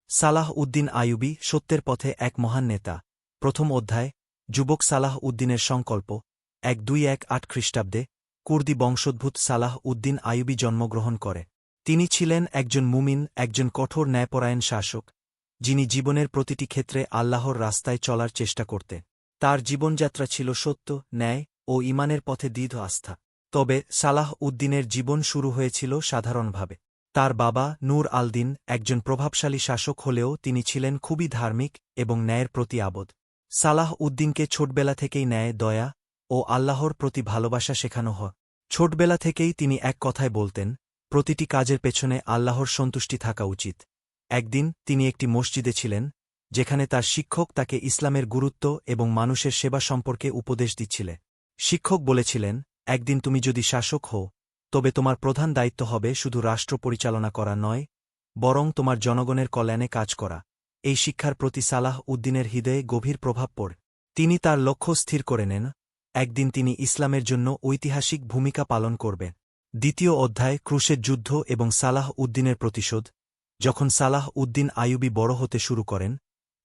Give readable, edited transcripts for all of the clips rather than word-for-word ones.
সালাহ উদ্দিন আইয়ুবী সত্যের পথে এক মহান নেতা। প্রথম অধ্যায়, যুবক সালাহ উদ্দিনের সংকল্প। 1218 খ্রিস্টাব্দে কুর্দি বংশোদ্ভূত সালাহ উদ্দিন আইয়ুবী জন্মগ্রহণ করে। তিনি ছিলেন একজন মুমিন, একজন কঠোর ন্যায়পরায়ণ শাসক, যিনি জীবনের প্রতিটি ক্ষেত্রে আল্লাহর রাস্তায় চলার চেষ্টা করতেন। তার জীবনযাত্রা ছিল সত্য, ন্যায় ও ঈমানের পথে দৃঢ় আস্থা। তবে সালাহ উদ্দিনের জীবন শুরু হয়েছিল সাধারণভাবে। তার বাবা নূর আল-দিন একজন প্রভাবশালী শাসক হলেও তিনি ছিলেন খুবই ধার্মিক এবং ন্যায়ের প্রতি আবদ্ধ। সালাহ উদ্দিনকে ছোটবেলা থেকেই ন্যায়, দয়া ও আল্লাহর প্রতি ভালোবাসা শেখানো হয়। ছোটবেলা থেকেই তিনি এক কথায় বলতেন, প্রতিটি কাজের পেছনে আল্লাহর সন্তুষ্টি থাকা উচিত। একদিন তিনি একটি মসজিদে ছিলেন, যেখানে তার শিক্ষক তাকে ইসলামের গুরুত্ব এবং মানুষের সেবা সম্পর্কে উপদেশ দিচ্ছিলেন। শিক্ষক বলেছিলেন, একদিন তুমি যদি শাসক হও, তবে তোমার প্রধান দায়িত্ব হবে শুধু রাষ্ট্র পরিচালনা করা নয়, বরং তোমার জনগণের কল্যাণে কাজ করা। এই শিক্ষার প্রতি সালাহ উদ্দিনের হৃদয়ে গভীর প্রভাব পড়ে। তিনি তার লক্ষ্য স্থির করে নেন, একদিন তিনি ইসলামের জন্য ঐতিহাসিক ভূমিকা পালন করবেন। দ্বিতীয় অধ্যায়, ক্রুশের যুদ্ধ এবং সালাহ উদ্দিনের প্রতিশোধ। যখন সালাহ উদ্দিন আইয়ুবী বড় হতে শুরু করেন,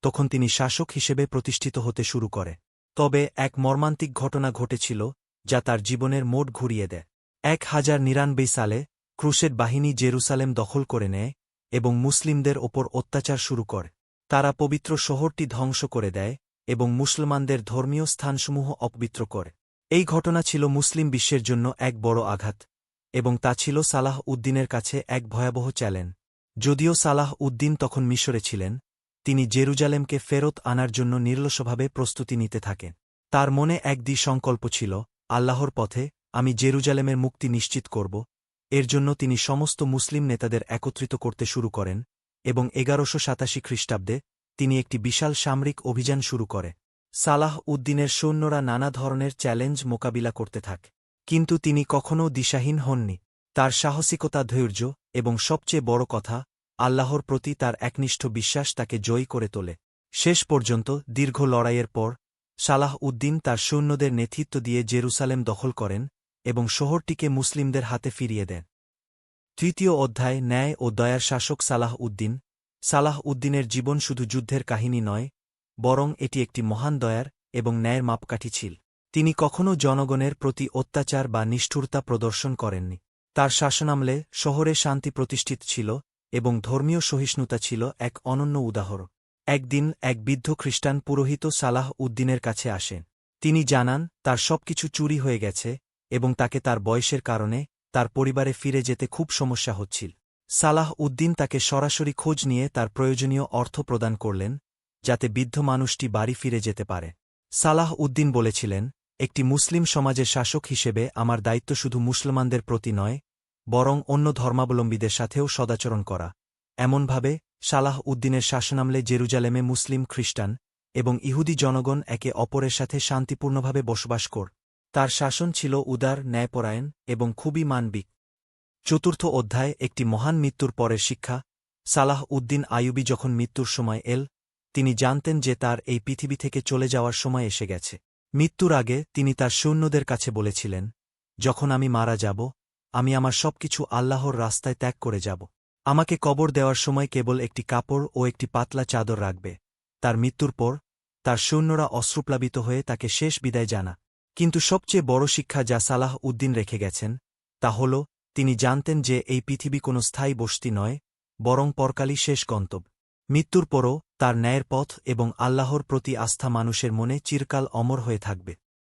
তখন তিনি শাসক হিসেবে প্রতিষ্ঠিত হতে শুরু করে। তবে এক মর্মান্তিক ঘটনা ঘটেছিল, যা তার জীবনের মোড় ঘুরিয়ে দেয়। 1099 সালে ক্রুশেড বাহিনী জেরুসালেম দখল করে নেয় এবং মুসলিমদের ওপর অত্যাচার শুরু করে। তারা পবিত্র শহরটি ধ্বংস করে দেয় এবং মুসলমানদের ধর্মীয় স্থানসমূহ অপবিত্র করে। এই ঘটনা ছিল মুসলিম বিশ্বের জন্য এক বড় আঘাত, এবং তা ছিল সালাহ উদ্দিনের কাছে এক ভয়াবহ চ্যালেঞ্জ। যদিও সালাহ উদ্দিন তখন মিশরে ছিলেন, তিনি জেরুজালেমকে ফেরত আনার জন্য নির্লসভাবে প্রস্তুতি নিতে থাকেন। তার মনে এক সংকল্প ছিল, আল্লাহর পথে আমি জেরুজালেমের মুক্তি নিশ্চিত করব। এর জন্য তিনি সমস্ত মুসলিম নেতাদের একত্রিত করতে শুরু করেন এবং 1187 খ্রিস্টাব্দে তিনি একটি বিশাল সামরিক অভিযান শুরু করে। সালাহ উদ্দিনের সৈন্যরা নানা ধরনের চ্যালেঞ্জ মোকাবিলা করতে থাকে, কিন্তু তিনি কখনও দিশাহীন হননি। তার সাহসিকতা, ধৈর্য এবং সবচেয়ে বড় কথা, আল্লাহর প্রতি তার একনিষ্ঠ বিশ্বাস তাকে জয়ী করে তোলে। শেষ পর্যন্ত দীর্ঘ লড়াইয়ের পর সালাহ উদ্দিন তার সৈন্যদের নেতৃত্ব দিয়ে জেরুসালেম দখল করেন এবং শহরটিকে মুসলিমদের হাতে ফিরিয়ে দেন। তৃতীয় অধ্যায়, ন্যায় ও দয়ার শাসক সালাহ উদ্দিন। সালাহ উদ্দিনের জীবন শুধু যুদ্ধের কাহিনী নয়, বরং এটি একটি মহান দয়ার এবং ন্যায়ের মাপকাঠি ছিল। তিনি কখনও জনগণের প্রতি অত্যাচার বা নিষ্ঠুরতা প্রদর্শন করেননি। তার শাসনামলে শহরে শান্তি প্রতিষ্ঠিত ছিল এবং ধর্মীয় সহিষ্ণুতা ছিল এক অনন্য উদাহরণ। একদিন এক বৃদ্ধ খ্রিস্টান পুরোহিত সালাহ উদ্দিনের কাছে আসেন। তিনি জানান তার সবকিছু চুরি হয়ে গেছে এবং তাকে তার বয়সের কারণে তার পরিবারে ফিরে যেতে খুব সমস্যা হচ্ছিল। সালাহ উদ্দিন তাকে সরাসরি খোঁজ নিয়ে তার প্রয়োজনীয় অর্থ প্রদান করলেন, যাতে বৃদ্ধ মানুষটি বাড়ি ফিরে যেতে পারে। সালাহ উদ্দিন বলেছিলেন, একটি মুসলিম সমাজের শাসক হিসেবে আমার দায়িত্ব শুধু মুসলমানদের প্রতি নয়, বরং অন্য ধর্মাবলম্বীদের সাথেও সদাচরণ করা। এমনভাবে সালাহ উদ্দিনের শাসনামলে জেরুজালেমে মুসলিম, খ্রিস্টান এবং ইহুদি জনগণ একে অপরের সাথে শান্তিপূর্ণভাবে বসবাস কর। তার শাসন ছিল উদার, ন্যায়পরায়ণ এবং খুবই মানবিক। চতুর্থ অধ্যায়, একটি মহান মৃত্যুর পরের শিক্ষা। সালাহ উদ্দিন আইয়ুবী যখন মৃত্যুর সময় এল, তিনি জানতেন যে তার এই পৃথিবী থেকে চলে যাওয়ার সময় এসে গেছে। মৃত্যুর আগে তিনি তার সৈন্যদের কাছে বলেছিলেন, যখন আমি মারা যাব, আমি আমার সবকিছু আল্লাহর রাস্তায় ত্যাগ করে যাব। আমাকে কবর দেওয়ার সময় কেবল একটি কাপড় ও একটি পাতলা চাদর রাখবে। তার মৃত্যুর পর তার সৈন্যরা অশ্রুপ্লাবিত হয়ে তাকে শেষ বিদায় জানা। কিন্তু সবচেয়ে বড় শিক্ষা যা সালাহ উদ্দিন রেখে গেছেন, তা হল তিনি জানতেন যে এই পৃথিবী কোনো স্থায়ী বসতি নয়, বরং পরকালই শেষ গন্তব্য। মৃত্যুর পরও তার ন্যায়ের পথ এবং আল্লাহর প্রতি আস্থা মানুষের মনে চিরকাল অমর হয়ে থাকবে।